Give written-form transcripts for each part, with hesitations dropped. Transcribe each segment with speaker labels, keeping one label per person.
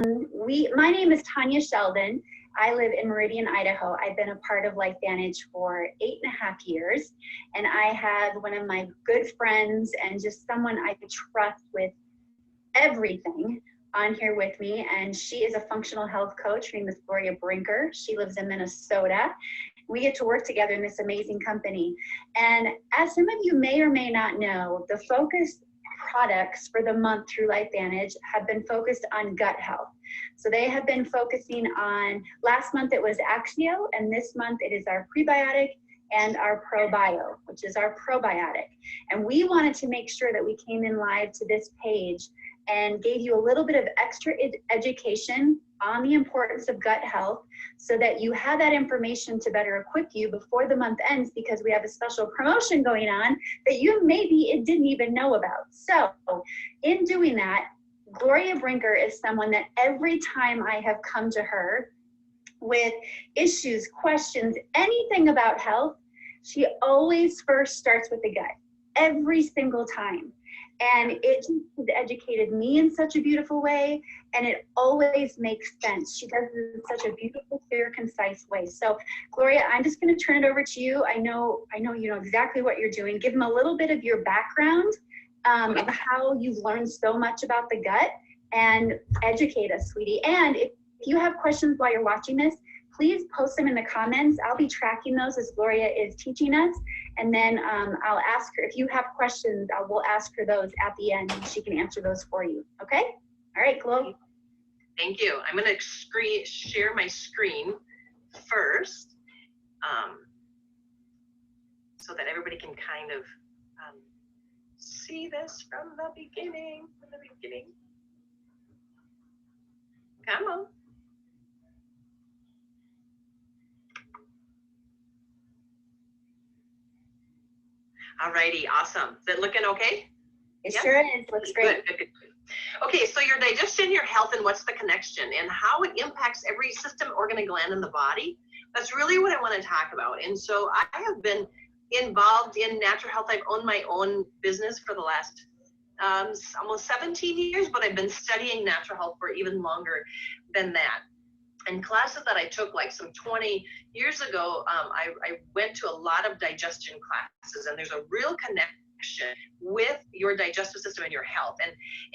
Speaker 1: My name is Tanya Sheldon. I live in Meridian, Idaho. I've been a part of LifeVantage for 8.5 years, and I have one of my good friends and just someone I trust with everything on here with me, and she is a functional health coach. Her name is Gloria Brinker. She lives in Minnesota. We get to work together in this amazing company. And as some of you may or may not know, the focus products for the month through LifeVantage have been focused on gut health. So they have been focusing on, last month it was Axio, and this month it is our prebiotic and our probio, which is our probiotic. And we wanted to make sure that we came in live to this page and gave you a little bit of extra education on the importance of gut health so that you have that information to better equip you before the month ends, because we have a special promotion going on that you maybe didn't even know about. So in doing that, Gloria Brinker is someone that every time I have come to her with issues, questions, anything about health, she always first starts with the gut, every single time. And it just educated me in such a beautiful way, and it always makes sense. She does it in such a beautiful, clear, concise way. So, Gloria, I'm just going to turn it over to you. I know you know exactly what you're doing. Give them a little bit of your background of how you've learned so much about the gut, and educate us, sweetie. And if you have questions while you're watching this, please post them in the comments. I'll be tracking those as Gloria is teaching us. And then I'll ask her, if you have questions, we'll ask her those at the end and she can answer those for you. Okay? All right, Glo.
Speaker 2: Thank you. I'm going to share my screen first so that everybody can kind of see this from the beginning. Come on. Alrighty, awesome. Is it looking okay?
Speaker 1: It sure is. Looks great.
Speaker 2: Good. Okay, so your digestion, your health, and what's the connection, and how it impacts every system, organ, and gland in the body. That's really what I want to talk about. And so I have been involved in natural health. I've owned my own business for the last almost 17 years, but I've been studying natural health for even longer than that. And classes that I took like some 20 years ago, I went to a lot of digestion classes, and there's a real connection with your digestive system and your health.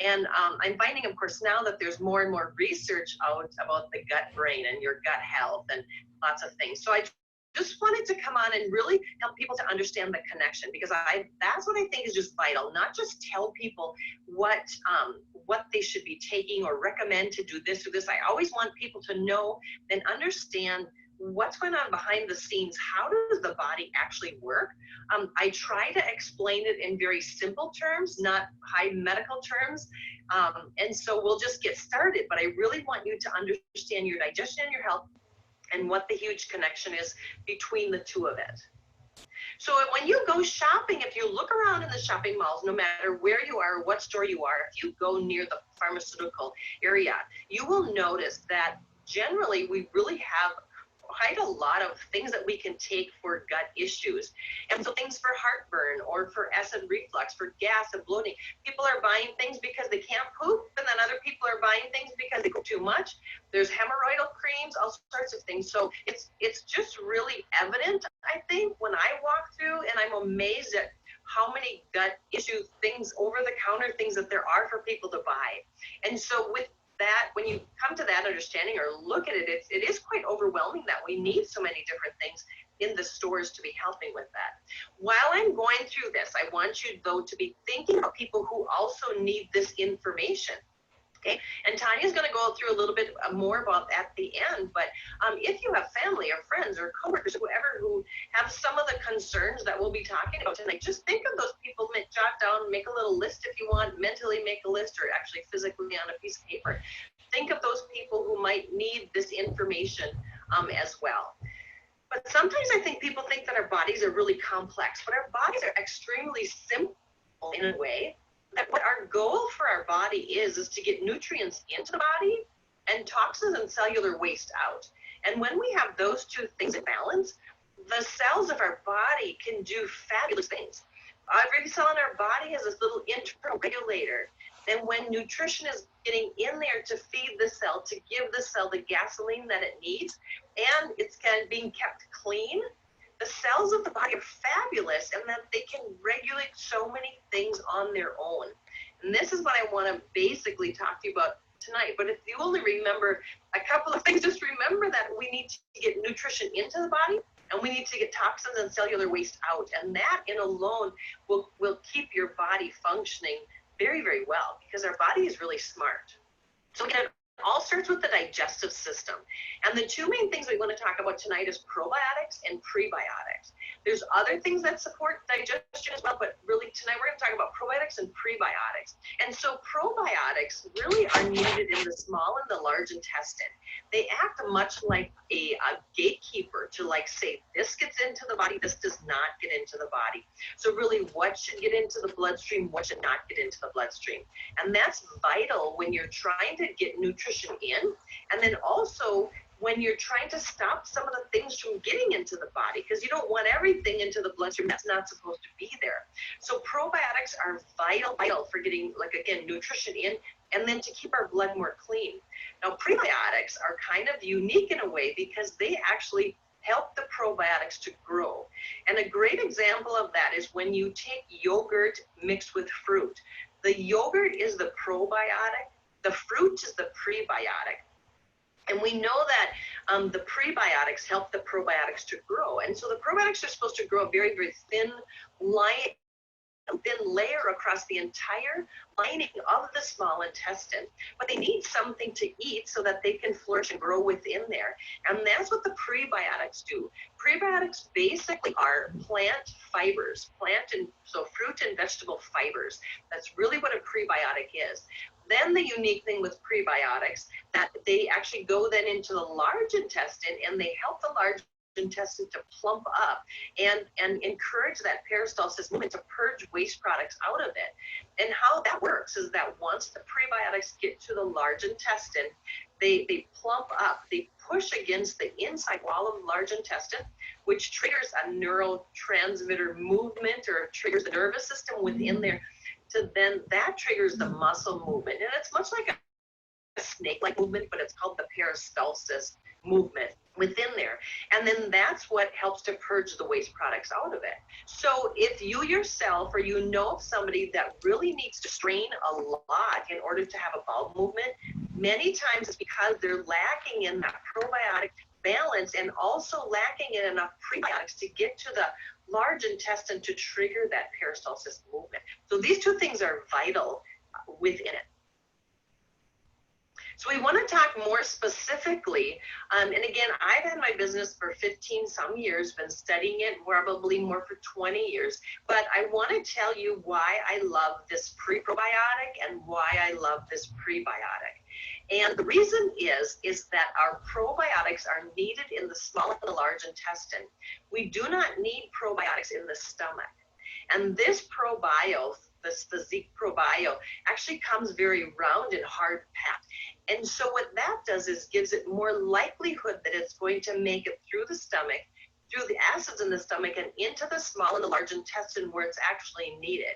Speaker 2: And I'm finding, of course, now that there's more and more research out about the gut brain and your gut health and lots of things. So I just wanted to come on and really help people to understand the connection, because that's what I think is just vital. Not just tell people what they should be taking or recommend to do this or this. I always want people to know and understand what's going on behind the scenes. How does the body actually work? I try to explain it in very simple terms, not high medical terms. And so we'll just get started. But I really want you to understand your digestion and your health, and what the huge connection is between the two of it. So when you go shopping, if you look around in the shopping malls, no matter where you are, what store you are, if you go near the pharmaceutical area, you will notice that generally we really have quite a lot of things that we can take for gut issues. And so things for heartburn or for acid reflux, for gas and bloating. People are buying things because they can't poop, and then other people are buying things because they poop too much. There's hemorrhoidal creams, all sorts of things. So it's just really evident, I think, when I walk through, and I'm amazed at how many gut issue things, over-the-counter things that there are for people to buy. And so with that, when you come to that understanding or look at it, it is quite overwhelming that we need so many different things in the stores to be helping with that. While I'm going through this, I want you, though, to be thinking of people who also need this information. Okay, and Tanya's going to go through a little bit more about at the end, but if you have family or friends or coworkers, whoever, who have some of the concerns that we'll be talking about tonight, just think of those people, jot down, make a little list if you want, mentally make a list, or actually physically on a piece of paper. Think of those people who might need this information as well. But sometimes I think people think that our bodies are really complex, but our bodies are extremely simple in a way. That what our goal for our body is to get nutrients into the body and toxins and cellular waste out. And when we have those two things in balance, the cells of our body can do fabulous things. Every cell in our body has this little internal regulator then when nutrition is getting in there to feed the cell, to give the cell the gasoline that it needs, and it's being kept clean, the cells of the body are fabulous in that they can regulate so many things on their own. And this is what I want to basically talk to you about tonight. But if you only remember a couple of things, just remember that we need to get nutrition into the body, and we need to get toxins and cellular waste out. And that in alone will keep your body functioning very, very well, because our body is really smart. So again, it all starts with the digestive system. And the two main things we want to talk about tonight is probiotics and prebiotics. There's other things that support digestion as well, but really tonight we're going to talk about probiotics and prebiotics. And so probiotics really are needed in the small and the large intestine. They act much like a gatekeeper to, like, say, this gets into the body, this does not get into the body. So really, what should get into the bloodstream, what should not get into the bloodstream? And that's vital when you're trying to get nutrition in, and then also when you're trying to stop some of the things from getting into the body, because you don't want everything into the bloodstream that's not supposed to be there. So probiotics are vital for getting, like, again, nutrition in, and then to keep our blood more clean. Now, prebiotics are kind of unique in a way because they actually help the probiotics to grow. And a great example of that is when you take yogurt mixed with fruit. The yogurt is the probiotic, the fruit is the prebiotic. And we know that the prebiotics help the probiotics to grow. And so the probiotics are supposed to grow a very, very thin layer across the entire lining of the small intestine. But they need something to eat so that they can flourish and grow within there. And that's what the prebiotics do. Prebiotics basically are plant fibers, so fruit and vegetable fibers. That's really what a prebiotic is. Then the unique thing with prebiotics, that they actually go then into the large intestine, and they help the large intestine to plump up and encourage that peristalsis movement to purge waste products out of it. And how that works is that once the prebiotics get to the large intestine, they plump up, they push against the inside wall of the large intestine, which triggers a neurotransmitter movement, or triggers the nervous system within there. So then that triggers the muscle movement. And it's much like a snake-like movement, but it's called the peristalsis movement within there. And then that's what helps to purge the waste products out of it. So if you yourself, or you know of somebody that really needs to strain a lot in order to have a bowel movement, many times it's because they're lacking in that probiotic balance, and also lacking in enough prebiotics to get to the large intestine to trigger that peristalsis movement. So these two things are vital within it. So we want to talk more specifically, and again, I've had my business for 15 some years, been studying it probably more for 20 years, but I want to tell you why I love this pre-probiotic and why I love this prebiotic. And the reason is that our probiotics are needed in the small and the large intestine. We do not need probiotics in the stomach. And this probio, this physique probio, actually comes very round and hard packed. And so what that does is gives it more likelihood that it's going to make it through the stomach, through the acids in the stomach, and into the small and the large intestine where it's actually needed.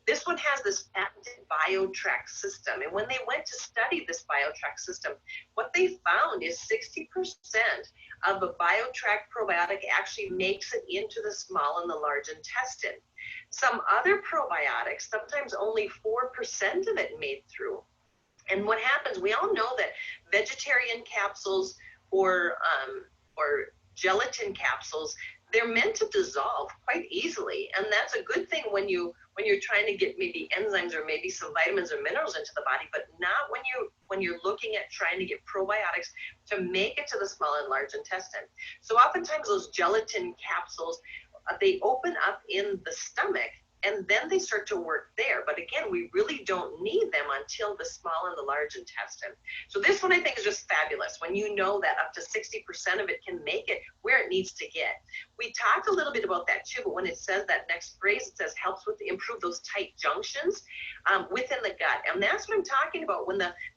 Speaker 2: This one has this patented BioTrack system. And when they went to study this BioTrack system, what they found is 60% of a BioTrack probiotic actually makes it into the small and the large intestine. Some other probiotics, sometimes only 4% of it made through. And what happens, we all know that vegetarian capsules or gelatin capsules, they're meant to dissolve quite easily. And that's a good thing when you're trying to get maybe enzymes or maybe some vitamins or minerals into the body, but not when you're looking at trying to get probiotics to make it to the small and large intestine. So oftentimes those gelatin capsules, they open up in the stomach, and then they start to work there. But again, we really don't need them until the small and the large intestine. So this one I think is just fabulous when you know that up to 60% of it can make it where it needs to get. We talked a little bit about that too, but when it says that next phrase, it says helps with improve those tight junctions within the gut. And that's what I'm talking about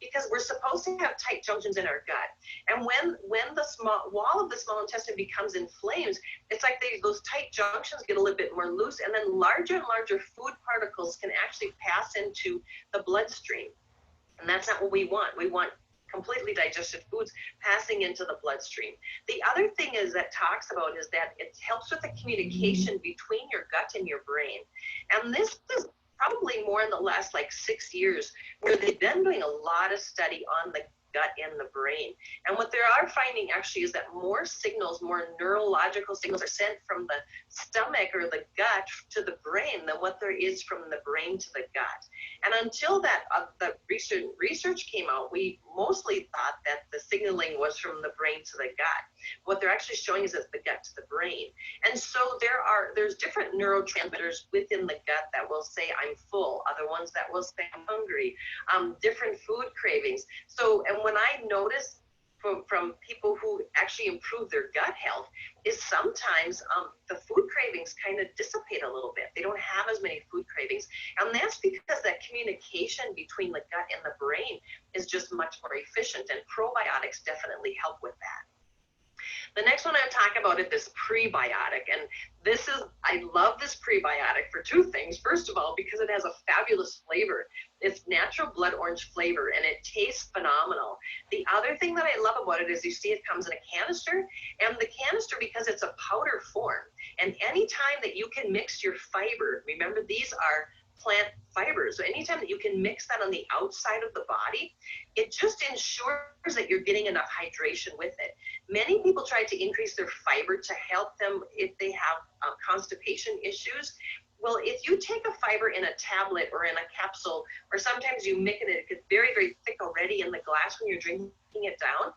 Speaker 2: because we're supposed to have tight junctions in our gut. And when the small wall of the small intestine becomes inflamed, it's like those tight junctions get a little bit more loose, and then larger and larger food particles can actually pass into the bloodstream. And that's not what we want. We want completely digested foods passing into the bloodstream. The other thing is that talks about is that it helps with the communication between your gut and your brain. And this is probably more in the last like 6 years where they've been doing a lot of study on the gut and the brain. And what they are finding actually is that more signals, more neurological signals are sent from the stomach or the gut to the brain than what there is from the brain to the gut. And until that the research came out, we mostly thought that the signaling was from the brain to the gut. What they're actually showing is it's the gut to the brain. And so there's different neurotransmitters within the gut that will say I'm full, other ones that will say I'm hungry, different food cravings. So, and when I notice from people who actually improve their gut health is sometimes the food cravings kind of dissipate a little bit. They don't have as many food cravings. And that's because that communication between the gut and the brain is just much more efficient. And probiotics definitely help with that. The next one I'm talking about is this prebiotic. And I love this prebiotic for two things. First of all, because it has a fabulous flavor. It's natural blood orange flavor and it tastes phenomenal. The other thing that I love about it is you see it comes in a canister, and the canister, because it's a powder form, and anytime that you can mix your fiber, remember these are plant fibers. So anytime that you can mix that on the outside of the body, it just ensures that you're getting enough hydration with it. Many people try to increase their fiber to help them if they have constipation issues. Well, if you take a fiber in a tablet or in a capsule, or sometimes you mix it, it gets very, very thick already in the glass when you're drinking it down.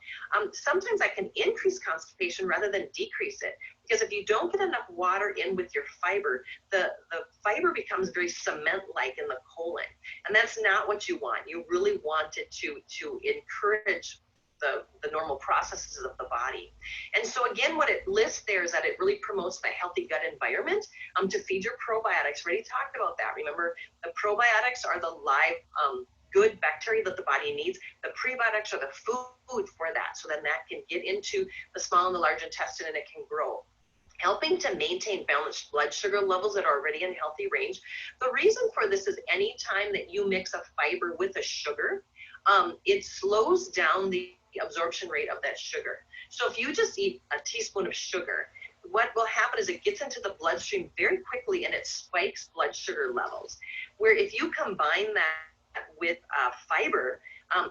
Speaker 2: Sometimes that can increase constipation rather than decrease it. Because if you don't get enough water in with your fiber, the fiber becomes very cement-like in the colon. And that's not what you want. You really want it to encourage the normal processes of the body. And so again, what it lists there is that it really promotes the healthy gut environment to feed your probiotics. We already talked about that. Remember, the probiotics are the live good bacteria that the body needs. The prebiotics are the food for that. So then that can get into the small and the large intestine and it can grow, helping to maintain balanced blood sugar levels that are already in healthy range. The reason for this is any time that you mix a fiber with a sugar, it slows down the absorption rate of that sugar. So if you just eat a teaspoon of sugar, what will happen is it gets into the bloodstream very quickly and it spikes blood sugar levels. Where if you combine that with fiber,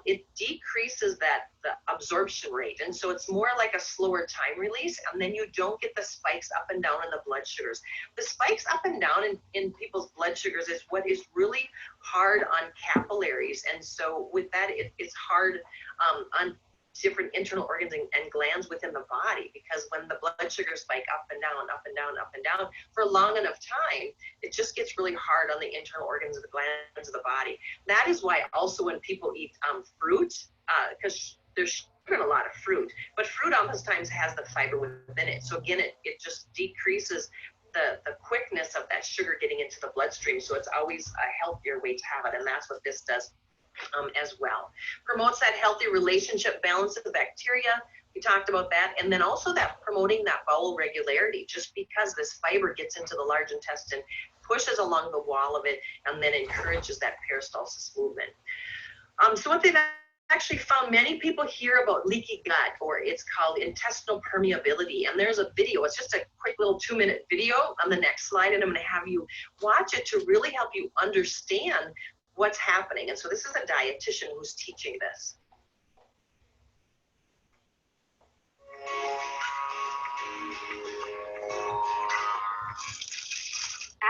Speaker 2: it decreases the absorption rate. And so it's more like a slower time release, and then you don't get the spikes up and down in the blood sugars. The spikes up and down in people's blood sugars is what is really hard on capillaries. And so with that, it's hard on different internal organs and glands within the body, because when the blood sugars spike up and down, up and down, up and down for a long enough time, it just gets really hard on the internal organs of the glands of the body. That is why also when people eat fruit, because there's sugar in a lot of fruit, but fruit oftentimes has the fiber within it. So again, it just decreases the quickness of that sugar getting into the bloodstream. So it's always a healthier way to have it. And that's what this does as well. Promotes that healthy relationship balance of bacteria. We talked about that. And then also that promoting that bowel regularity, just because this fiber gets into the large intestine, pushes along the wall of it, and then encourages that peristalsis movement. So what they've actually found, many people hear about leaky gut, or it's called intestinal permeability. And there's a video, it's just a quick little 2-minute video on the next slide, and I'm going to have you watch it to really help you understand what's happening. And so this is a dietitian who's teaching this.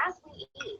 Speaker 3: As we eat,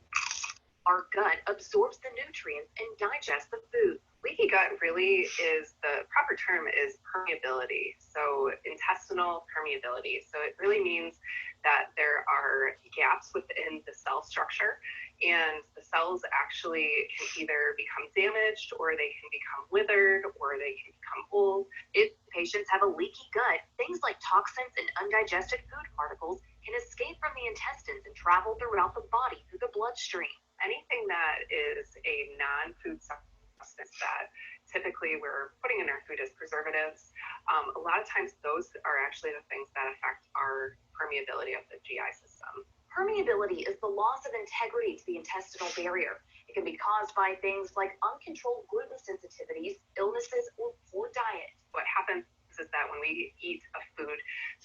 Speaker 3: our gut absorbs the nutrients and digests the food. Leaky gut really is, the proper term is permeability. So intestinal permeability. So it really means that there are gaps within the cell structure, and the cells actually can either become damaged, or they can become withered, or they can become old. If patients have a leaky gut, things like toxins and undigested food particles can escape from the intestines and travel throughout the body through the bloodstream. Anything that is a non-food substance that typically we're putting in our food as preservatives. A lot of times those are actually the things that affect our permeability of the GI system.
Speaker 4: Permeability is the loss of integrity to the intestinal barrier. It can be caused by things like uncontrolled gluten sensitivities, illnesses, or poor diet.
Speaker 3: What happens is that when we eat a food,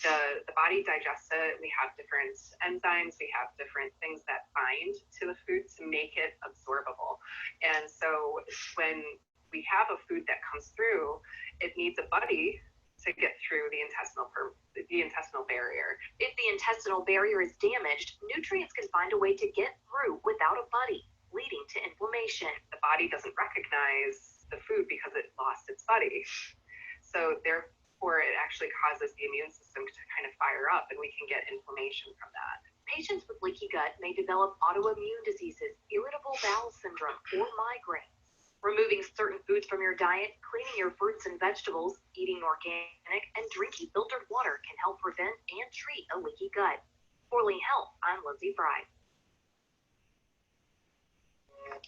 Speaker 3: the body digests it. We have different enzymes. We have different things that bind to the food to make it absorbable. And so when we have a food that comes through, it needs a buddy to get through the intestinal barrier.
Speaker 4: If the intestinal barrier is damaged, nutrients can find a way to get through without a buddy, leading to inflammation.
Speaker 3: The body doesn't recognize the food because it lost its buddy. So therefore, it actually causes the immune system to kind of fire up, and we can get inflammation from that.
Speaker 4: Patients with leaky gut may develop autoimmune diseases, irritable bowel syndrome, or migraines. Removing certain foods from your diet, cleaning your fruits and vegetables, eating organic, and drinking filtered water can help prevent and treat a leaky gut. For Lean Health, I'm Lindsay Fry.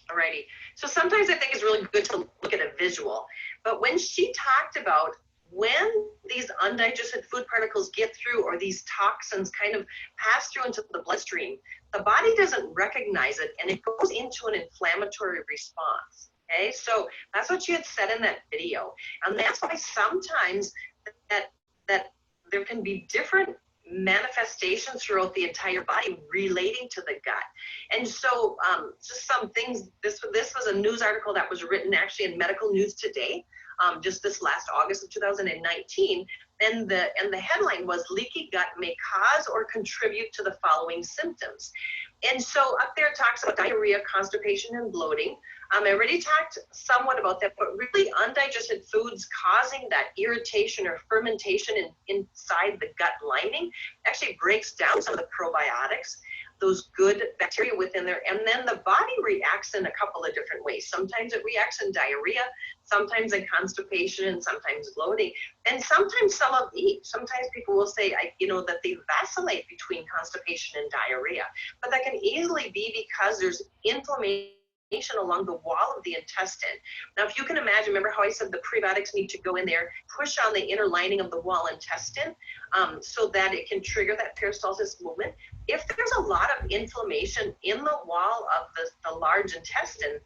Speaker 2: Alrighty. So sometimes I think it's really good to look at a visual. But when she talked about when these undigested food particles get through, or these toxins kind of pass through into the bloodstream, the body doesn't recognize it, and it goes into an inflammatory response. Okay, so that's what she had said in that video. And that's why sometimes that there can be different manifestations throughout the entire body relating to the gut. And so just some things, this was a news article that was written actually in Medical News Today, just this last August of 2019. And the headline was, leaky gut may cause or contribute to the following symptoms. And so up there it talks about diarrhea, constipation, and bloating. I already talked somewhat about that, but really undigested foods causing that irritation or fermentation inside the gut lining actually breaks down some of the probiotics, those good bacteria within there, and then the body reacts in a couple of different ways. Sometimes it reacts in diarrhea, sometimes in constipation, and sometimes bloating, and sometimes some of each. Sometimes people will say, that they vacillate between constipation and diarrhea, but that can easily be because there's inflammation along the wall of the intestine. Now, if you can imagine, remember how I said the prebiotics need to go in there, push on the inner lining of the wall intestine so that it can trigger that peristalsis movement. If there's a lot of inflammation in the wall of the large intestine,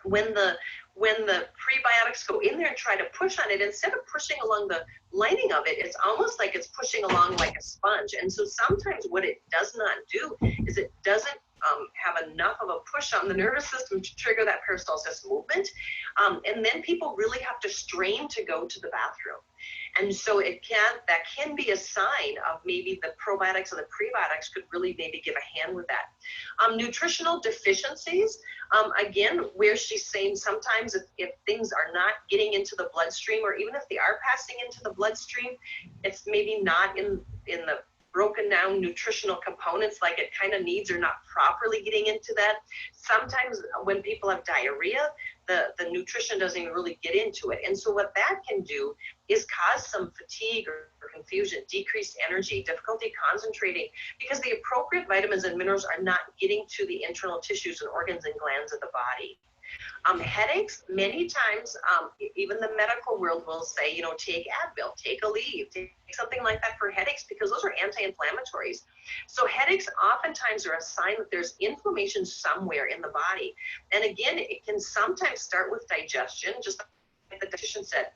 Speaker 2: when the prebiotics go in there and try to push on it, instead of pushing along the lining of it, it's almost like it's pushing along like a sponge. And so sometimes what it does not do is it doesn't have enough of a push on the nervous system to trigger that peristalsis movement. And then people really have to strain to go to the bathroom. And so that can be a sign of maybe the probiotics or the prebiotics could really maybe give a hand with that. Nutritional deficiencies, again, where she's saying sometimes if things are not getting into the bloodstream, or even if they are passing into the bloodstream, it's maybe not in the broken down nutritional components like it kind of needs, or not properly getting into that. Sometimes when people have diarrhea, the nutrition doesn't even really get into it. And so what that can do is cause some fatigue or confusion, decreased energy, difficulty concentrating, because the appropriate vitamins and minerals are not getting to the internal tissues and organs and glands of the body. Headaches, many times, even the medical world will say, take Advil, take Aleve, take something like that for headaches, because those are anti-inflammatories. So headaches oftentimes are a sign that there's inflammation somewhere in the body. And again, it can sometimes start with digestion, just like the dietitian said,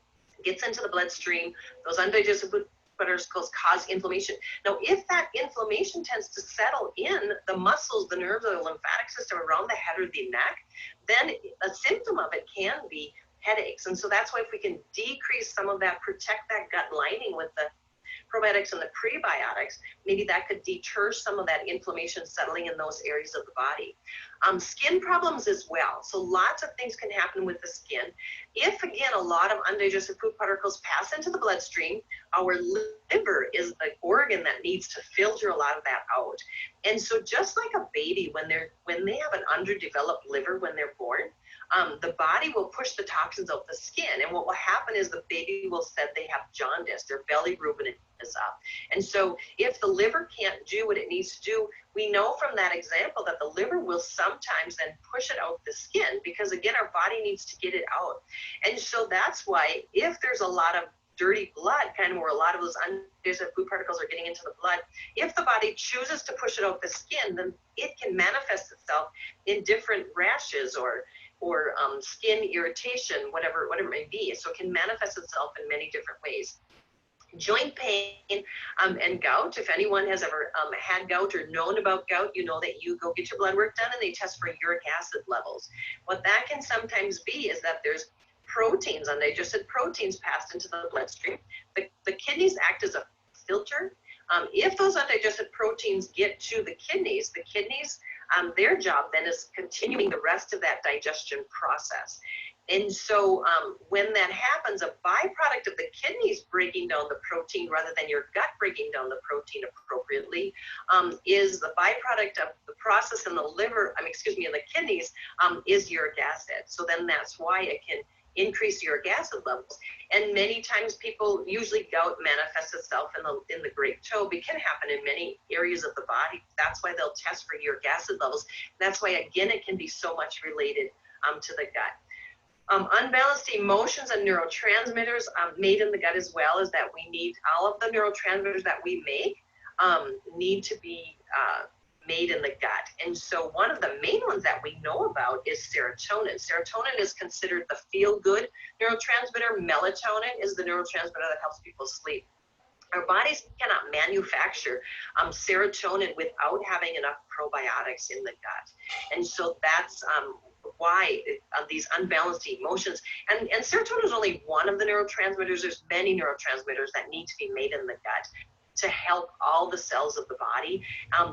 Speaker 2: gets into the bloodstream, those undigested food particles cause inflammation. Now, if that inflammation tends to settle in the muscles, the nerves, or the lymphatic system around the head or the neck, then a symptom of it can be headaches. And so that's why if we can decrease some of that, protect that gut lining with the probiotics and the prebiotics, maybe that could deter some of that inflammation settling in those areas of the body. Skin problems as well. So lots of things can happen with the skin. If, again, a lot of undigested food particles pass into the bloodstream, our liver is the organ that needs to filter a lot of that out. And so just like a baby, when they have an underdeveloped liver when they're born, the body will push the toxins out the skin. And what will happen is the baby will say they have jaundice, their belly ruminating, is up. And so if the liver can't do what it needs to do, we know from that example that the liver will sometimes then push it out the skin, because again, our body needs to get it out. And so that's why if there's a lot of dirty blood, kind of where a lot of those undigested food particles are getting into the blood, if the body chooses to push it out the skin, then it can manifest itself in different rashes or skin irritation, whatever it may be. So it can manifest itself in many different ways. Joint pain and gout. If anyone has ever had gout or known about gout, you know that you go get your blood work done and they test for uric acid levels. What that can sometimes be is that there's proteins, undigested proteins, passed into the bloodstream. The kidneys act as a filter. If those undigested proteins get to the kidneys, their job then is continuing the rest of that digestion process. And so when that happens, a byproduct of the kidneys breaking down the protein rather than your gut breaking down the protein appropriately is the byproduct of the process in the liver, in the kidneys, is uric acid. So then that's why it can increase uric acid levels. And many times usually gout manifests itself in the great toe. It can happen in many areas of the body. That's why they'll test for uric acid levels. That's why, again, it can be so much related to the gut. Unbalanced emotions and neurotransmitters made in the gut as well, is that we need all of the neurotransmitters that we make need to be made in the gut. And so one of the main ones that we know about is serotonin. Serotonin is considered the feel-good neurotransmitter. Melatonin is the neurotransmitter that helps people sleep. Our bodies cannot manufacture serotonin without having enough probiotics in the gut. And so that's why these unbalanced emotions, and serotonin is only one of the neurotransmitters. There's many neurotransmitters that need to be made in the gut to help all the cells of the body.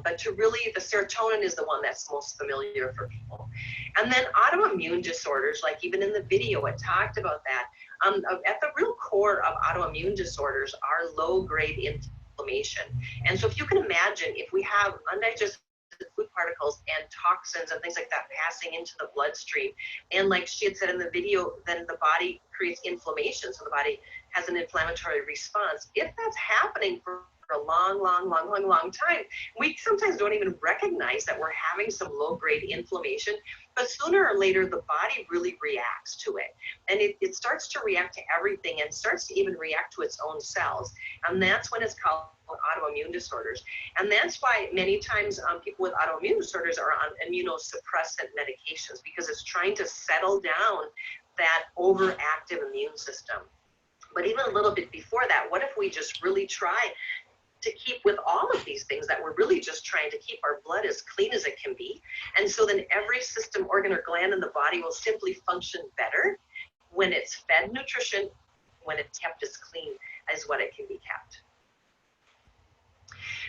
Speaker 2: But the serotonin is the one that's most familiar for people. And then autoimmune disorders, like even in the video, it talked about that. At the real core of autoimmune disorders are low-grade inflammation. And so if you can imagine, if we have undigested food particles and toxins and things like that passing into the bloodstream, and like she had said in the video, then the body creates inflammation, so the body has an inflammatory response. If that's happening for a long time, we sometimes don't even recognize that we're having some low-grade inflammation, but sooner or later the body really reacts to it, and it starts to react to everything and starts to even react to its own cells, and that's when it's called autoimmune disorders. And that's why many times people with autoimmune disorders are on immunosuppressant medications, because it's trying to settle down that overactive immune system. But even a little bit before that, what if we just really try to keep with all of these things, that we're really just trying to keep our blood as clean as it can be? And so then every system, organ, or gland in the body will simply function better when it's fed nutrition, when it's kept as clean as what it can be kept.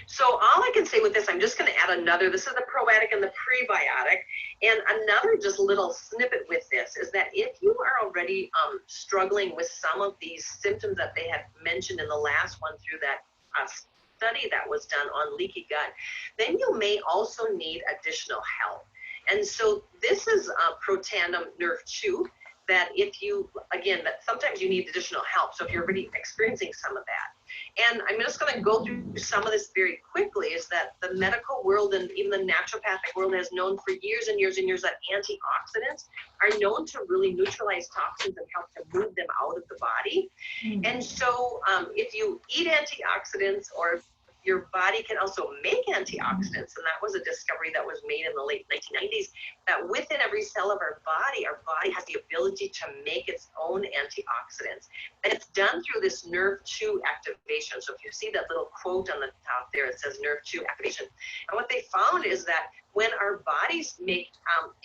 Speaker 2: So all I can say with this, I'm just going to add another. This is the probiotic and the prebiotic. And another just little snippet with this is that if you are already struggling with some of these symptoms that they had mentioned in the last one through that study that was done on leaky gut, then you may also need additional help. And so this is Protandim Nerve 2, that if you, again, that sometimes you need additional help. So if you're already experiencing some of that. And I'm just going to go through some of this very quickly, is that the medical world and even the naturopathic world has known for years and years and years that antioxidants are known to really neutralize toxins and help to move them out of the body. And so if you eat antioxidants, or your body can also make antioxidants, and that was a discovery that was made in the late 1990s, that within every cell of our body has the ability to make its own antioxidants. And it's done through this nerve 2 activation. So if you see that little quote on the top there, it says nerve 2 activation. And what they found is that when our bodies make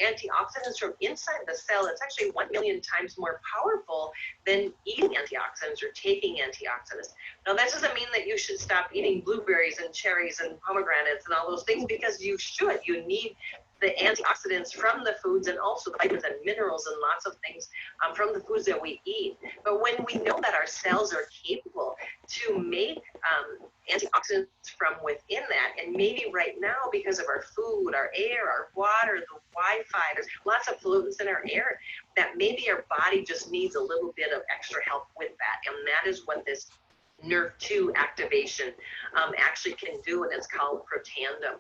Speaker 2: antioxidants from inside the cell, it's actually 1 million times more powerful than eating antioxidants or taking antioxidants. Now, that doesn't mean that you should stop eating blueberries and cherries and pomegranates and all those things, because you should. You need the antioxidants from the foods, and also the vitamins and minerals and lots of things from the foods that we eat. But when we know that our cells are capable to make antioxidants from within that, and maybe right now because of our food, our air, our water, the Wi-Fi, there's lots of pollutants in our air, that maybe our body just needs a little bit of extra help with that. And that is what this NRF2 activation actually can do, and it's called Protandim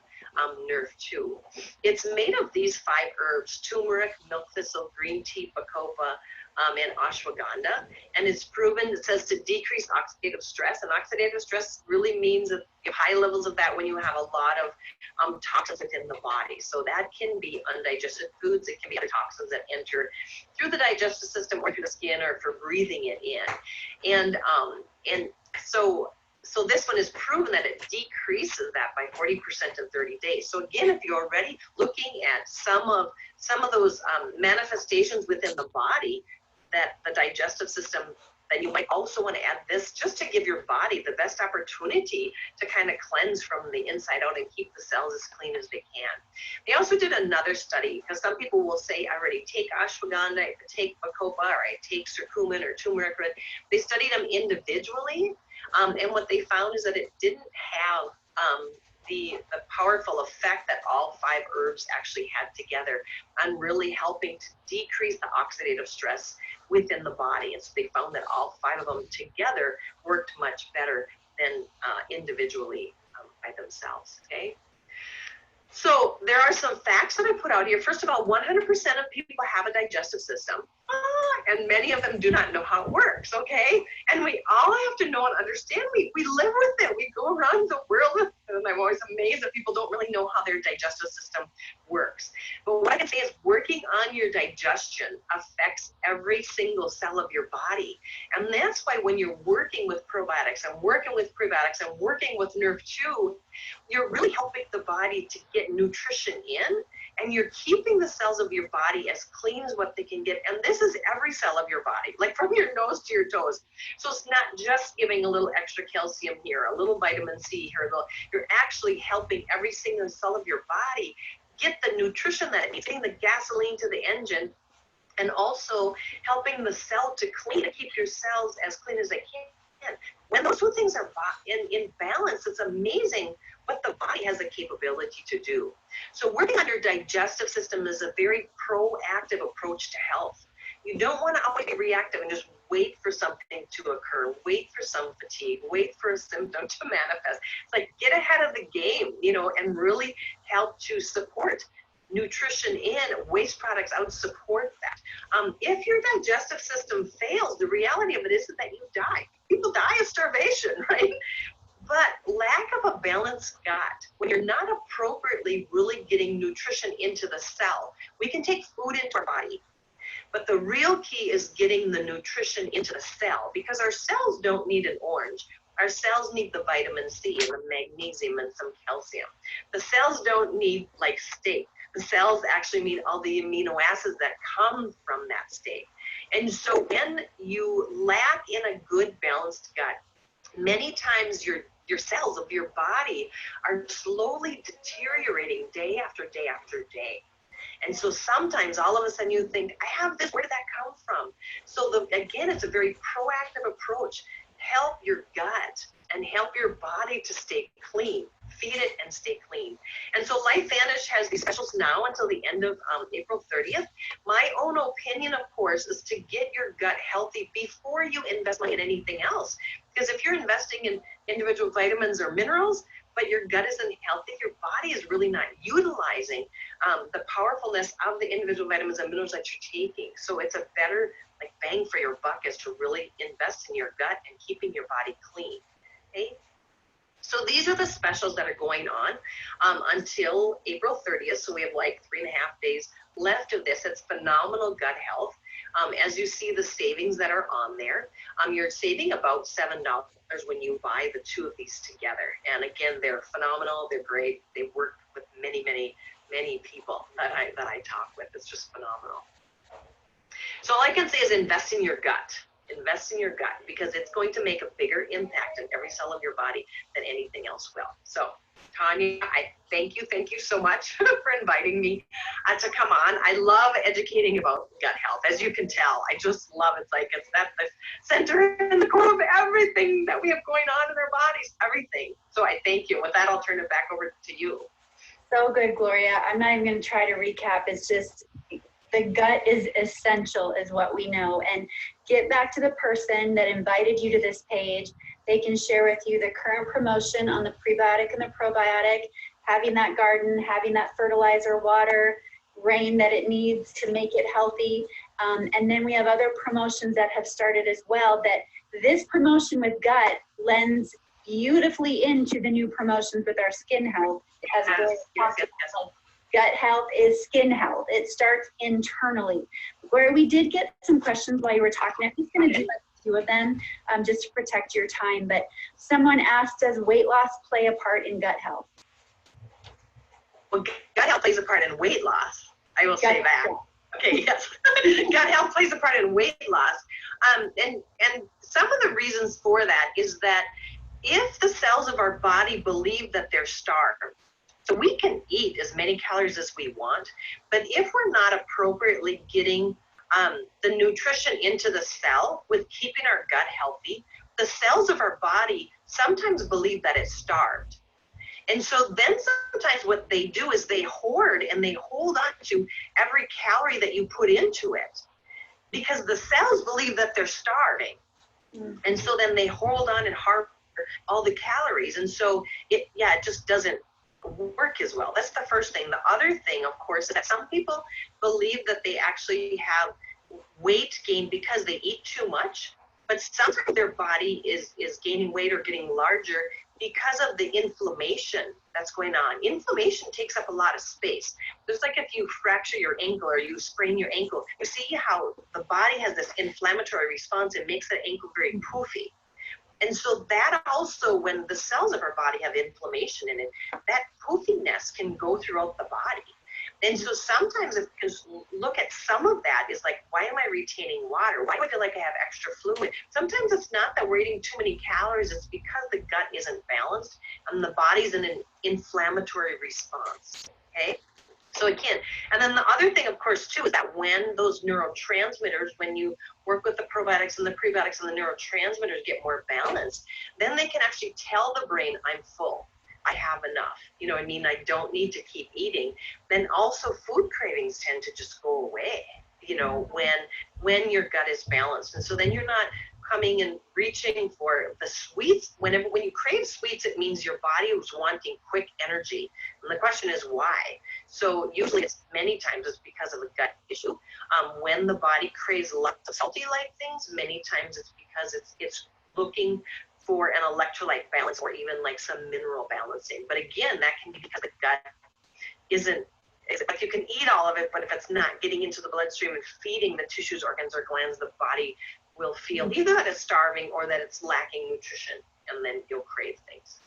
Speaker 2: NRF2. It's made of these 5 herbs: turmeric, milk thistle, green tea, bacopa, and ashwagandha. And it's proven, it says, to decrease oxidative stress. And oxidative stress really means that you have high levels of that when you have a lot of toxins within the body. So that can be undigested foods. It can be other toxins that enter through the digestive system or through the skin or for breathing it in. And so this one is proven that it decreases that by 40% in 30 days. So again, if you're already looking at some of those manifestations within the body, that the digestive system, then you might also want to add this just to give your body the best opportunity to kind of cleanse from the inside out and keep the cells as clean as they can. They also did another study, because some people will say, I already take ashwagandha, I take bacopa, or I take curcumin or turmeric. They studied them individually, and what they found is that it didn't have the powerful effect that all 5 herbs actually had together on really helping to decrease the oxidative stress within the body. And so they found that all 5 of them together worked much better than individually by themselves, okay? So there are some facts that I put out here. First of all, 100% of people have a digestive system, and many of them do not know how it works, okay? And we all have to know and understand. We live with it. We go around the world with it, and I'm always amazed that people don't really know how their digestive system works. But what I can say is working on your digestion affects every single cell of your body. And that's why when you're working with probiotics and working with prebiotics and working with NRF2, you're really helping the body to get nutrition in, and you're keeping the cells of your body as clean as what they can get. And this is every cell of your body, like from your nose to your toes. So it's not just giving a little extra calcium here, a little vitamin C here. You're actually helping every single cell of your body get the nutrition that it needs, getting the gasoline to the engine, and also helping the cell to clean and keep your cells as clean as they can. When those 2 things are in balance, it's amazing what the body has the capability to do. So working on your digestive system is a very proactive approach to health. You don't want to always be reactive and just wait for something to occur, wait for some fatigue, wait for a symptom to manifest. It's like, get ahead of the game, and really help to support nutrition in, waste products out, support that. If your digestive system fails, the reality of it is that you die. People die of starvation, right? But lack of a balanced gut, when you're not appropriately really getting nutrition into the cell, we can take food into our body, but the real key is getting the nutrition into the cell, because our cells don't need an orange. Our cells need the vitamin C and the magnesium and some calcium. The cells don't need like steak. The cells actually need all the amino acids that come from that steak. And so when you lack in a good balanced gut, many times your cells of your body are slowly deteriorating day after day after day. And so sometimes all of a sudden you think, I have this, where did that come from? So again, it's a very proactive approach. Help your gut and help your body to stay clean. Feed it and stay clean. And so Life Vanish has these specials now until the end of April 30th. My own opinion, of course, is to get your gut healthy before you invest money in anything else. Because if you're investing in individual vitamins or minerals, but your gut isn't healthy, your body is really not utilizing the powerfulness of the individual vitamins and minerals that you're taking. So it's a better bang for your buck is to really invest in your gut and keeping your body clean. Okay? So these are the specials that are going on until April 30th. So we have 3.5 days left of this. It's phenomenal gut health. As you see the savings that are on there, you're saving about $7 when you buy the 2 of these together. And again, they're phenomenal. They're great. They work with many, many, many people that I talk with. It's just phenomenal. So all I can say is invest in your gut. Invest in your gut, because it's going to make a bigger impact in every cell of your body than anything else will. So Tanya, I thank you so much for inviting me to come on. I love educating about gut health. As you can tell, I just love it. It's at the center and the core of everything that we have going on in our bodies, everything. So I thank you. With that, I'll turn it back over to you.
Speaker 1: So good, Gloria. I'm not even going to try to recap. It's just the gut is essential is what we know. And get back to the person that invited you to this page. They can share with you the current promotion on the prebiotic and the probiotic, having that garden, having that fertilizer, water, rain that it needs to make it healthy. And then we have other promotions that have started as well, that this promotion with gut lends beautifully into the new promotions with our skin health. As Gloria talked about, gut health is skin health. It starts internally. Where we did get some questions while you were talking, I'm just going to do a few of them just to protect your time. But someone asked, does weight loss play a part in gut health?
Speaker 2: Well, gut health plays a part in weight loss. I will say that. Okay, yes. Gut health plays a part in weight loss. And some of the reasons for that is that if the cells of our body believe that they're starved, so we can eat as many calories as we want, but if we're not appropriately getting the nutrition into the cell with keeping our gut healthy, the cells of our body sometimes believe that it's starved. And so then sometimes what they do is they hoard and they hold on to every calorie that you put into it because the cells believe that they're starving. And so then they hold on and harbor all the calories. And so it just doesn't work as well. That's the first thing. The other thing, of course, is that some people believe that they actually have weight gain because they eat too much, but sometimes their body is gaining weight or getting larger because of the inflammation that's going on. Inflammation takes up a lot of space. Just like if you fracture your ankle or you sprain your ankle, you see how the body has this inflammatory response. It makes that ankle very poofy. And so that also, when the cells of our body have inflammation in it, that poofiness can go throughout the body. And so sometimes if you look at some of that is like, why am I retaining water? Why do I feel like I have extra fluid? Sometimes it's not that we're eating too many calories. It's because the gut isn't balanced and the body's in an inflammatory response, okay? So it can. And then the other thing, of course, too, is that when those neurotransmitters, when you work with the probiotics and the prebiotics and the neurotransmitters get more balanced, then they can actually tell the brain, I'm full. I have enough. You know what I mean? I don't need to keep eating. Then also food cravings tend to just go away, you know, when your gut is balanced. And so then you're not coming and reaching for the sweets. When you crave sweets, it means your body is wanting quick energy. And the question is why? So usually many times it's because of a gut issue. When the body craves lots of salty-like things, many times it's because it's looking for an electrolyte balance or even like some mineral balancing. But again, that can be because the gut isn't, like you can eat all of it, but if it's not getting into the bloodstream and feeding the tissues, organs, or glands, the body will feel either that it's starving or that it's lacking nutrition, and then you'll crave things.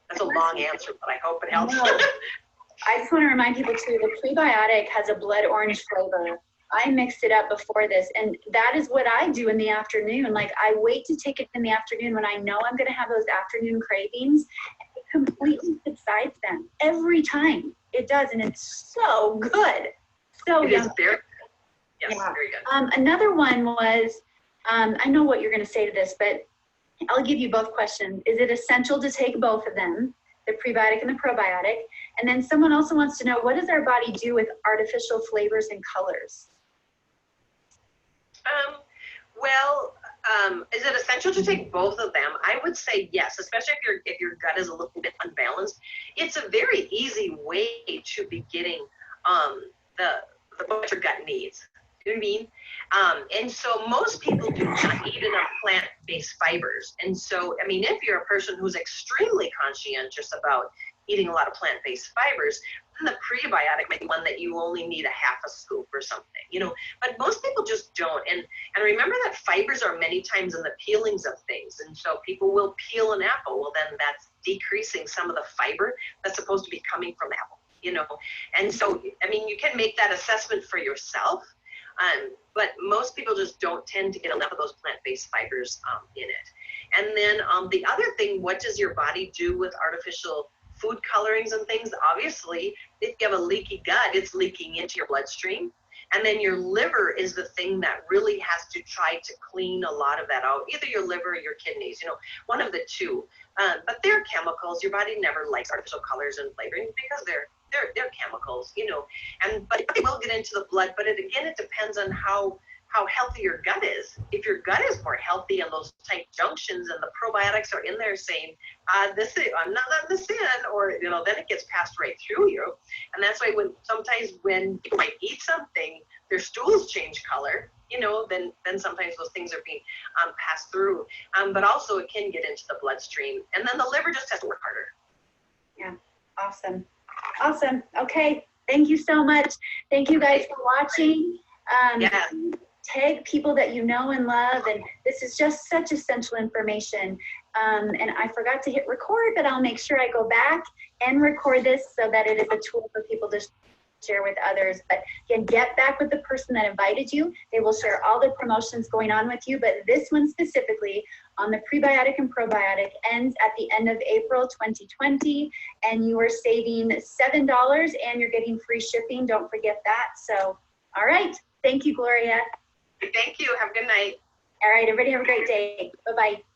Speaker 2: That's a long answer, but I hope it helps.
Speaker 1: I just want to remind people too, the prebiotic has a blood orange flavor. I mixed it up before this, and that is what I do in the afternoon. Like, I wait to take it in the afternoon when I know I'm going to have those afternoon cravings. It completely subsides them every time. It does, and it's so good. So
Speaker 2: it is very good. Yes, very good.
Speaker 1: Another one was, I know what you're going to say to this, but I'll give you both questions. Is it essential to take both of them, the prebiotic and the probiotic? And then someone also wants to know, what does our body do with artificial flavors and colors?
Speaker 2: Is it essential to take both of them? I would say yes, especially if your gut is a little bit unbalanced. It's a very easy way to be getting what your gut needs. You know what I mean? And so most people do not eat enough plant-based fibers. And so, I mean, if you're a person who's extremely conscientious about eating a lot of plant-based fibers, then the prebiotic might be one that you only need a half a scoop or something, you know, but most people just don't. And remember that fibers are many times in the peelings of things. And so people will peel an apple. Well, then that's decreasing some of the fiber that's supposed to be coming from the apple, you know? And so, I mean, you can make that assessment for yourself. But most people just don't tend to get enough of those plant-based fibers in it. And then the other thing, what does your body do with artificial food colorings and things? Obviously, if you have a leaky gut, it's leaking into your bloodstream. And then your liver is the thing that really has to try to clean a lot of that out, either your liver or your kidneys, you know, one of the two. But they're chemicals. Your body never likes artificial colors and flavorings because they're chemicals, you know, but it will get into the blood. But it depends on how how healthy your gut is. If your gut is more healthy and those tight junctions and the probiotics are in there saying, this is, I'm not letting this in, or, you know, then it gets passed right through you. And that's why sometimes when people might eat something, their stools change color, you know, then sometimes those things are being passed through. But also it can get into the bloodstream. And then the liver just has to work harder.
Speaker 1: Yeah, awesome. Awesome. Okay, thank you so much. Thank you guys for watching.
Speaker 2: Yeah.
Speaker 1: Tag people that you know and love, and this is just such essential information. And I forgot to hit record, but I'll make sure I go back and record this so that it is a tool for people to share with others. But again, get back with the person that invited you. They will share all the promotions going on with you, but this one specifically on the prebiotic and probiotic ends at the end of April 2020, and you are saving $7 and you're getting free shipping. Don't forget that. So, all right. Thank you, Gloria.
Speaker 2: Thank you. Have a good night.
Speaker 1: All right, everybody have a great day. Bye-bye.